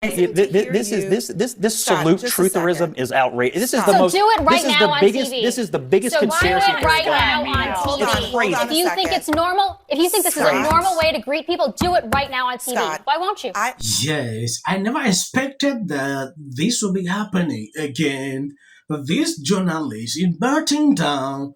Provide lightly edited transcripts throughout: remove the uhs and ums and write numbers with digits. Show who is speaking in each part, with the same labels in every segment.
Speaker 1: This
Speaker 2: Scott,
Speaker 1: salute
Speaker 2: just a
Speaker 1: trutherism
Speaker 2: second.
Speaker 1: is outrageous. This is
Speaker 2: Scott.
Speaker 1: the most.
Speaker 3: So do it right
Speaker 1: this is
Speaker 3: now
Speaker 1: the
Speaker 3: on
Speaker 1: biggest.
Speaker 3: TV.
Speaker 1: This is the biggest
Speaker 3: So
Speaker 1: conspiracy
Speaker 3: do it right
Speaker 1: theory
Speaker 3: now
Speaker 1: going
Speaker 3: on
Speaker 1: on.
Speaker 3: TV.
Speaker 1: It's crazy.
Speaker 3: If you think it's normal, if you think this is a normal way to greet people, do it right now on TV.
Speaker 2: Scott,
Speaker 3: Why won't you?
Speaker 4: Yes, I never expected that this would be happening again. This journalist is burning down,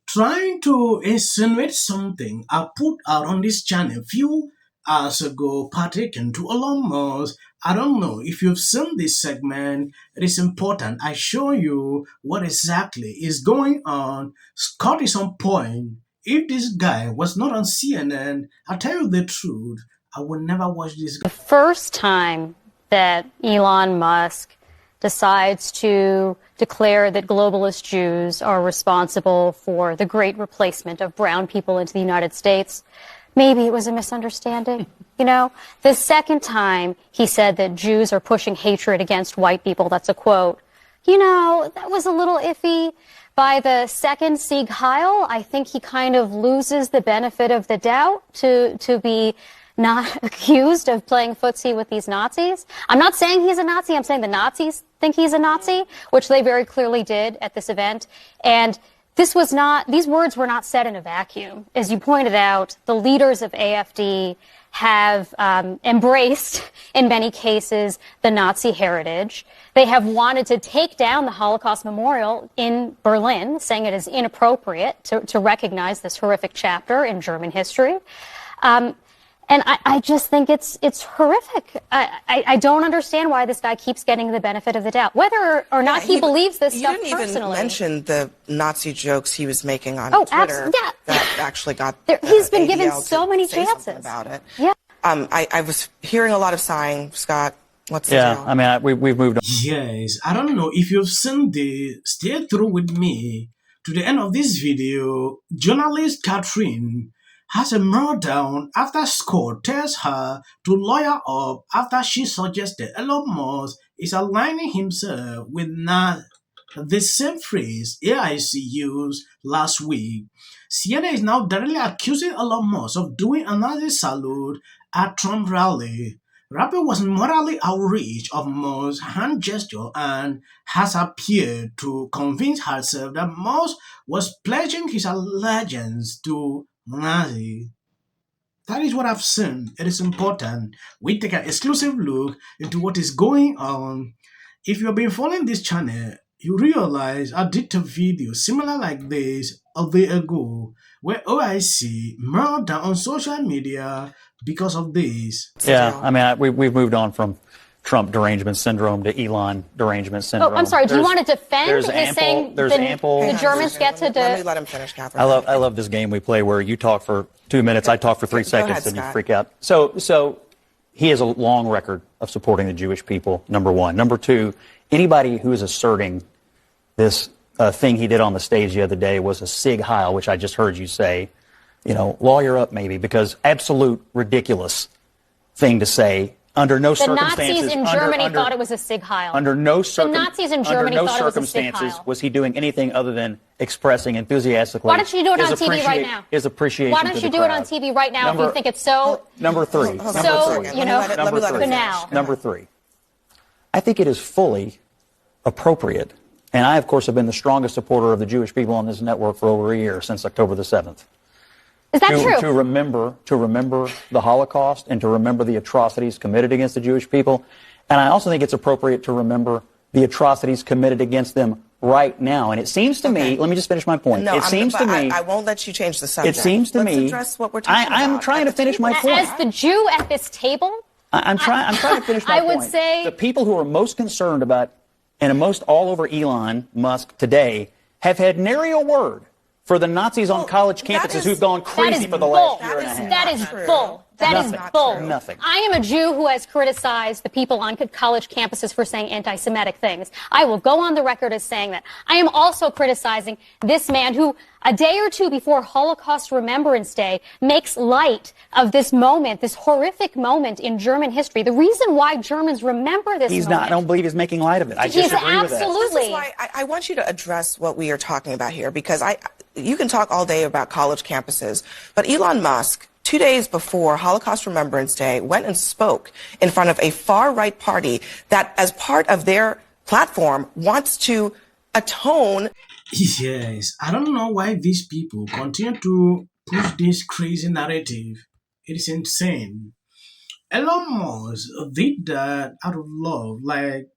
Speaker 4: trying to insinuate something I put out on this channel few hours ago, partaken to Elon Musk. I don't know if you've seen this segment. It is important. I show you what exactly is going on. Scott is on point. If this guy was not on CNN, I'll tell you the truth. I would never watch this guy.
Speaker 3: The first time that Elon Musk decides to declare that globalist Jews are responsible for the great replacement of brown people into the United States, maybe it was a misunderstanding. You know, the second time he said that Jews are pushing hatred against white people, that's a quote, you know, that was a little iffy. By the second Sieg Heil, I think he kind of loses the benefit of the doubt to be not accused of playing footsie with these Nazis. I'm not saying he's a Nazi. I'm saying the Nazis think he's a Nazi, which they very clearly did at this event. And these words were not said in a vacuum. As you pointed out, the leaders of AfD have embraced, in many cases, the Nazi heritage. They have wanted to take down the Holocaust Memorial in Berlin, saying it is inappropriate to recognize this horrific chapter in German history. And I just think it's horrific. I don't understand why this guy keeps getting the benefit of the doubt, whether or not he believes this stuff personally.
Speaker 2: You didn't even mention the Nazi jokes he was making on Twitter.
Speaker 3: Yeah.
Speaker 2: That actually got
Speaker 3: he's been given
Speaker 2: ADL
Speaker 3: so many
Speaker 2: say
Speaker 3: chances
Speaker 2: about it.
Speaker 3: Yeah.
Speaker 2: I was hearing a lot of sighing, Scott. What's the deal?
Speaker 1: I mean, we've moved on.
Speaker 4: Yes, I don't know if you've seen this. Stay through with me to the end of this video. Journalist Catherine has a meltdown after Scott tells her to lawyer up after she suggested Elon Musk is aligning himself with the same phrase AIC used last week. CNN is now directly accusing Elon Musk of doing another salute at Trump rally. Rampell was morally outraged of Musk's hand gesture and has appeared to convince herself that Musk was pledging his allegiance to Nazi. That is what I've seen. It is important. We take an exclusive look into what is going on. If you've been following this channel, you realize I did a video similar like this a day ago where OIC melted down on social media because of this.
Speaker 1: Yeah, I mean, we've moved on from Trump derangement syndrome to Elon derangement syndrome.
Speaker 3: Oh, I'm sorry. Do you want to defend his saying
Speaker 1: the
Speaker 3: Germans get to...
Speaker 2: Let me let him finish, Catherine.
Speaker 1: I love this game we play where you talk for 2 minutes, I talk for 3 seconds,
Speaker 2: ahead,
Speaker 1: and you
Speaker 2: Scott.
Speaker 1: freak out. So he has a long record of supporting the Jewish people, number one. Number two, anybody who is asserting this thing he did on the stage the other day was a Sieg Heil, which I just heard you say, you know, lawyer up maybe, because absolute ridiculous thing to say. Under no circumstances.
Speaker 3: The Nazis in Germany thought it was a Sieg Heil.
Speaker 1: Under no
Speaker 3: The Nazis in Germany thought it was a Sieg Heil.
Speaker 1: was he doing anything other than expressing enthusiastically.
Speaker 3: Why don't you do it on TV right now?
Speaker 1: His appreciation.
Speaker 3: Why don't you do it on TV right now if you think it's so...
Speaker 1: Number three.
Speaker 3: Banal.
Speaker 1: Number three. I think it is fully appropriate, and I, of course, have been the strongest supporter of the Jewish people on this network for over a year, since October the 7th.
Speaker 3: Is that true?
Speaker 1: To remember the Holocaust and to remember the atrocities committed against the Jewish people. And I also think it's appropriate to remember the atrocities committed against them right now. And it seems to me, let me just finish my point.
Speaker 2: No,
Speaker 1: it seems to me...
Speaker 2: I won't let you change the subject.
Speaker 1: It seems to
Speaker 2: Let's
Speaker 1: me...
Speaker 2: address what we're talking about.
Speaker 1: I'm trying to finish my point.
Speaker 3: As the Jew at this table...
Speaker 1: I'm trying to finish my point.
Speaker 3: I would say...
Speaker 1: The people who are most concerned about, and most all over Elon Musk today, have had nary a word for the Nazis on college campuses who've gone crazy for the last year and a half.
Speaker 3: That is bull. That is bull.
Speaker 1: Nothing.
Speaker 3: I am a Jew who has criticized the people on college campuses for saying anti-Semitic things. I will go on the record as saying that. I am also criticizing this man who, a day or two before Holocaust Remembrance Day, makes light of this moment, this horrific moment in German history. The reason why Germans remember this moment.
Speaker 1: I don't believe he's making light of it. I disagree with that.
Speaker 3: Absolutely.
Speaker 2: This is why I want you to address what we are talking about here, because you can talk all day about college campuses, but Elon Musk 2 days before Holocaust Remembrance Day, went and spoke in front of a far-right party that, as part of their platform, wants to atone.
Speaker 4: Yes, I don't know why these people continue to push this crazy narrative. It is insane. Elon Musk did that out of love, like,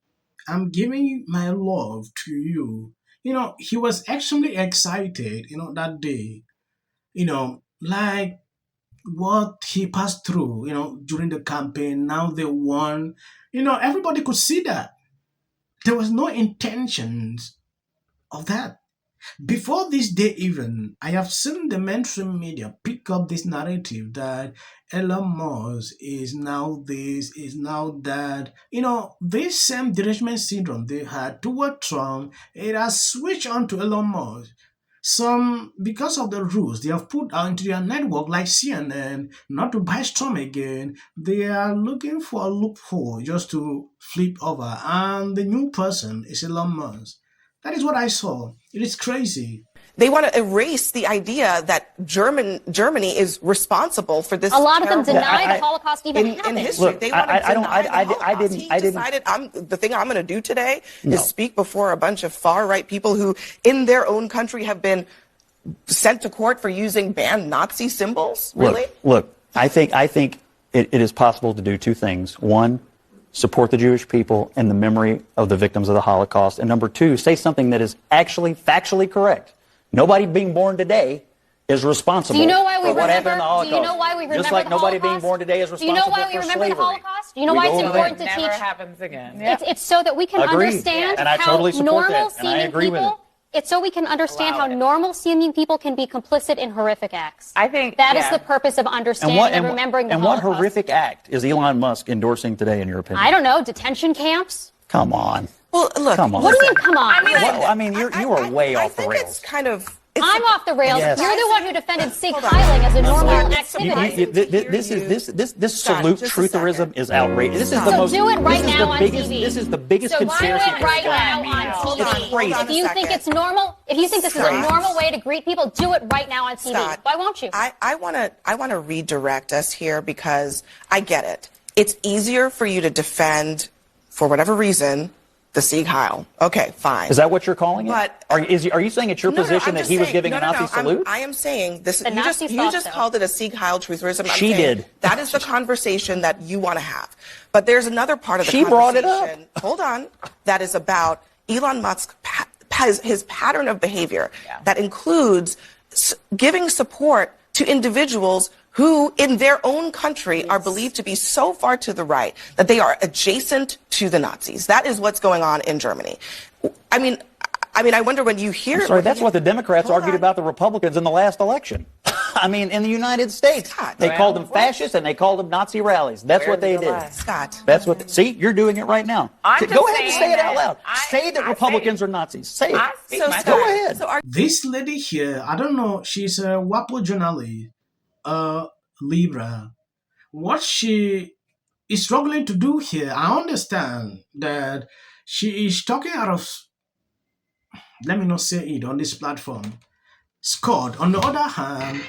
Speaker 4: I'm giving my love to you. He was extremely excited, that day, like what he passed through, during the campaign. Now they won. Everybody could see that. There was no intentions of that. Before this day even, I have seen the mainstream media pick up this narrative that Elon Musk is now this, is now that. This same derangement syndrome they had toward Trump, it has switched on to Elon Musk. Some, because of the rules they have put out into their network, like CNN, not to buy Trump again, they are looking for a loophole just to flip over. And the new person is Elon Musk. That is what I saw. It is crazy.
Speaker 2: They want to erase the idea that Germany is responsible for this.
Speaker 3: A lot of them
Speaker 2: terrible
Speaker 3: deny the Holocaust even happened.
Speaker 2: in history.
Speaker 1: Look,
Speaker 2: They want to
Speaker 1: I don't-
Speaker 2: deny the
Speaker 1: I
Speaker 2: Holocaust.
Speaker 1: didn't-
Speaker 2: He
Speaker 1: I didn't-
Speaker 2: decided, the thing I'm going to do today
Speaker 1: No.
Speaker 2: is speak before a bunch of far-right people who, in their own country, have been sent to court for using banned Nazi symbols. Really?
Speaker 1: Look, I think it is possible to do two things. One, support the Jewish people and the memory of the victims of the Holocaust. And number two, say something that is actually factually correct. Nobody being born today is responsible
Speaker 3: Do you know why we
Speaker 1: for what happened in
Speaker 3: remember?
Speaker 1: the Holocaust.
Speaker 3: Do you know why we remember
Speaker 1: Just like
Speaker 3: the
Speaker 1: nobody
Speaker 3: Holocaust?
Speaker 1: being born today is
Speaker 3: Do
Speaker 1: responsible
Speaker 3: you know why we
Speaker 1: for
Speaker 3: remember the
Speaker 1: slavery.
Speaker 3: Holocaust? Do you know
Speaker 1: We
Speaker 3: why
Speaker 1: go
Speaker 3: it's
Speaker 1: over
Speaker 3: important
Speaker 1: there.
Speaker 3: to
Speaker 5: Never
Speaker 3: teach?
Speaker 5: happens again.
Speaker 3: It's so that we can
Speaker 1: Agreed.
Speaker 3: understand
Speaker 1: And I
Speaker 3: how
Speaker 1: totally support that,
Speaker 3: normal
Speaker 1: and I
Speaker 3: seeming
Speaker 1: agree with
Speaker 3: people. It's so we can understand how normal seeming people can be complicit in horrific acts.
Speaker 5: I think
Speaker 3: that is
Speaker 5: yeah.
Speaker 3: the purpose of understanding and remembering the
Speaker 1: what
Speaker 3: Holocaust.
Speaker 1: horrific act is Elon Musk endorsing today, in your opinion?
Speaker 3: I don't know, detention camps?
Speaker 1: Come on.
Speaker 2: Well, look.
Speaker 1: Come on.
Speaker 3: What do you mean, come on?
Speaker 1: I mean, you are way off the
Speaker 2: I think
Speaker 1: rails.
Speaker 2: it's kind of.
Speaker 3: I'm off the rails.
Speaker 1: Yes.
Speaker 3: You're the one who defended sig
Speaker 2: Hold on.
Speaker 3: heiling as a normal
Speaker 2: Scott, it's
Speaker 3: activity.
Speaker 2: This
Speaker 1: Salute
Speaker 2: just a
Speaker 1: trutherism
Speaker 2: second.
Speaker 1: is outrageous. This is
Speaker 2: So
Speaker 1: the most.
Speaker 3: do it right
Speaker 1: this is
Speaker 3: now
Speaker 1: the
Speaker 3: on
Speaker 1: biggest,
Speaker 3: TV.
Speaker 1: This is the biggest
Speaker 3: So do
Speaker 1: conspiracy.
Speaker 3: it right
Speaker 1: theory
Speaker 3: now
Speaker 1: going
Speaker 3: on
Speaker 1: on.
Speaker 3: TV.
Speaker 1: It's crazy.
Speaker 2: Hold on
Speaker 3: If you
Speaker 2: a
Speaker 3: think
Speaker 2: second.
Speaker 3: it's normal, if you think this is a
Speaker 2: Scott.
Speaker 3: normal way to greet people, do it right now on TV.
Speaker 2: Scott,
Speaker 3: Why won't you?
Speaker 2: I want to redirect us here because I get it. It's easier for you to defend, for whatever reason, the Sieg Heil. Okay, fine.
Speaker 1: Is that what you're calling it?
Speaker 2: But-
Speaker 1: Are you saying it's your position
Speaker 2: I'm
Speaker 1: that
Speaker 2: just
Speaker 1: he was
Speaker 2: saying-
Speaker 1: giving
Speaker 2: no,
Speaker 1: a
Speaker 2: no,
Speaker 1: Nazi
Speaker 2: no,
Speaker 1: salute?
Speaker 2: I am saying this.
Speaker 3: The
Speaker 2: You
Speaker 3: Nazis
Speaker 2: just
Speaker 3: thought so.
Speaker 2: called it a Sieg Heil trutherism. I'm
Speaker 1: She
Speaker 2: saying
Speaker 1: did.
Speaker 2: That is the conversation that you want to have. But there's another part of the
Speaker 1: She brought it up.
Speaker 2: conversation. Hold on. That is about Elon Musk has his pattern of behavior that includes giving support to individuals who, in their own country, are believed to be so far to the right that they are adjacent to the Nazis. That is what's going on in Germany. I mean, I wonder when you hear.
Speaker 1: Sorry, that's what the Democrats
Speaker 2: Hold
Speaker 1: argued
Speaker 2: on.
Speaker 1: about the Republicans in the last election. I mean, in the United States,
Speaker 2: Scott.
Speaker 1: they called them fascists and they called them Nazi rallies. That's what they did.
Speaker 2: Scott.
Speaker 1: That's what. See, you're doing it right now.
Speaker 5: I'm
Speaker 1: Go
Speaker 5: just
Speaker 1: ahead and say
Speaker 5: saying
Speaker 1: it out
Speaker 5: that
Speaker 1: loud.
Speaker 5: I-
Speaker 1: Say that
Speaker 5: I
Speaker 1: Republicans
Speaker 5: say-
Speaker 1: are Nazis. Say it.
Speaker 5: I speak
Speaker 2: So
Speaker 5: my
Speaker 2: Scott,
Speaker 1: Go ahead.
Speaker 2: So are
Speaker 4: This lady here, I don't know, she's a WAPO journalist, Libra. What she is struggling to do here, I understand that she is talking out of, let me not say it on this platform. Scott, on the other hand,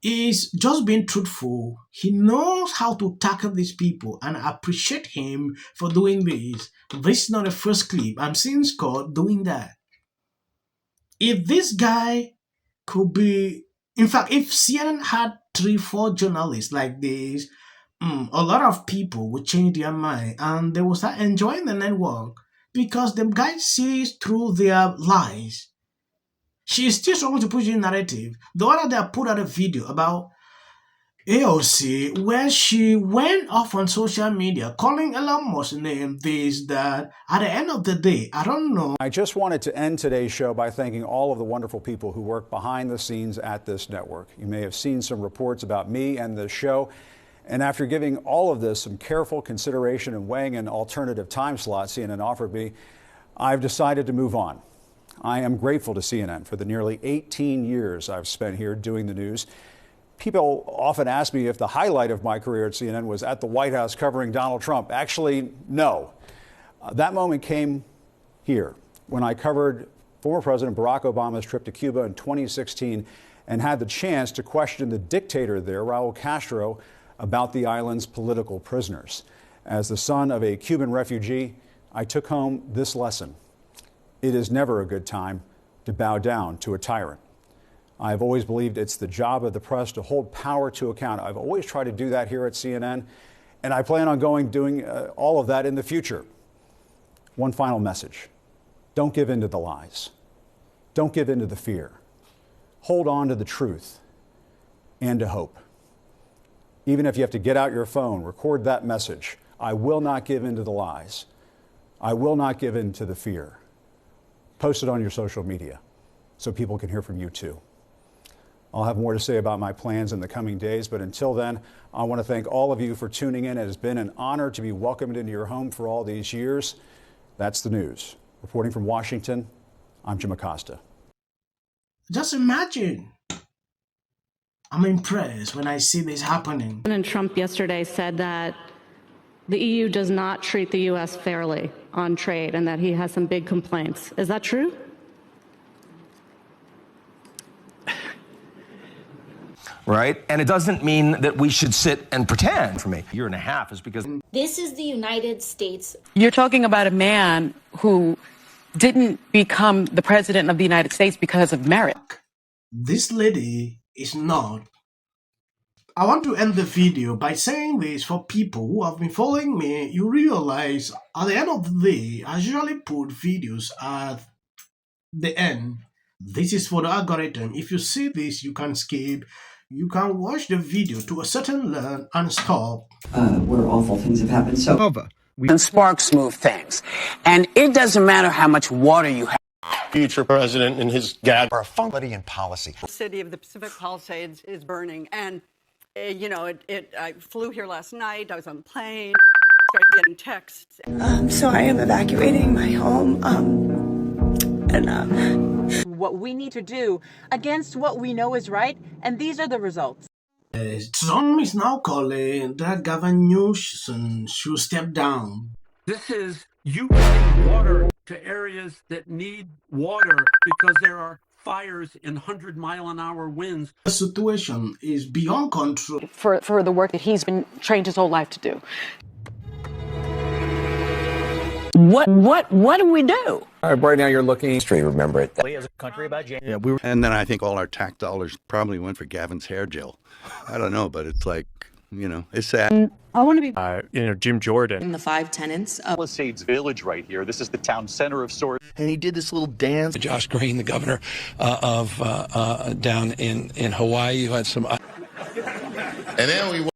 Speaker 4: is just being truthful. He knows how to tackle these people, and I appreciate him for doing this. This is not the first clip. I'm seeing Scott doing that. If this guy could be, in fact, if CNN had 3-4 journalists like this, a lot of people would change their mind and they will start enjoying the network because the guy sees through their lies. She is still struggling to push the narrative. The other day I put out a video about AOC where she went off on social media calling Elon Musk's name this, that. At the end of the day, I don't know.
Speaker 6: I just wanted to end today's show by thanking all of the wonderful people who work behind the scenes at this network. You may have seen some reports about me and the show. And after giving all of this some careful consideration and weighing an alternative time slot CNN offered me, I've decided to move on. I am grateful to CNN for the nearly 18 years I've spent here doing the news. People often ask me if the highlight of my career at CNN was at the White House covering Donald Trump. Actually, no. That moment came here when I covered former President Barack Obama's trip to Cuba in 2016 and had the chance to question the dictator there, Raul Castro, about the island's political prisoners. As the son of a Cuban refugee, I took home this lesson. It is never a good time to bow down to a tyrant. I've always believed it's the job of the press to hold power to account. I've always tried to do that here at CNN, and I plan on doing all of that in the future. One final message. Don't give in to the lies. Don't give in to the fear. Hold on to the truth and to hope. Even if you have to get out your phone, record that message. I will not give in to the lies. I will not give in to the fear. Post it on your social media so people can hear from you too. I'll have more to say about my plans in the coming days, but until then, I want to thank all of you for tuning in. It has been an honor to be welcomed into your home for all these years. That's the news. Reporting from Washington, I'm Jim Acosta.
Speaker 4: Just imagine. I'm impressed when I see this happening.
Speaker 5: President Trump yesterday said that the EU does not treat the U.S. fairly on trade and that he has some big complaints. Is that true?
Speaker 7: Right? And it doesn't mean that we should sit and pretend. For me, a year and a half is because
Speaker 8: this is the United States.
Speaker 9: You're talking about a man who didn't become the president of the United States because of merit.
Speaker 4: This lady is not. I want to end the video by saying this for people who have been following me. You realize at the end of the day, I usually put videos at the end. This is for the algorithm. If you see this, you can skip. You can watch the video to a certain learn and stop.
Speaker 10: Where awful things have happened. So
Speaker 11: and sparks move things. And it doesn't matter how much water you have.
Speaker 12: Future president and his gag are a funky in policy.
Speaker 13: The city of the Pacific Palisades is burning. And, I flew here last night. I was on the plane. Started getting texts.
Speaker 14: So I am evacuating my home.
Speaker 13: What we need to do against what we know is right, and these are the results.
Speaker 4: Some is now calling that Gavin Newsom should step down.
Speaker 15: This is you getting water to areas that need water because there are fires in 100-mile-an-hour winds.
Speaker 4: The situation is beyond control.
Speaker 9: For the work that he's been trained his whole life to do.
Speaker 11: What do we do?
Speaker 7: right now you're looking straight. Remember it.
Speaker 1: As a country about James.
Speaker 16: Yeah, and then I think all our tax dollars probably went for Gavin's hair gel. I don't know, but it's like, it's sad.
Speaker 5: I want to be,
Speaker 17: Jim Jordan.
Speaker 14: In the 5 tenants of
Speaker 18: Palisades Village right here. This is the town center of sorts.
Speaker 12: And he did this little dance.
Speaker 17: Josh Green, the governor of down in Hawaii, who had some.
Speaker 18: And then we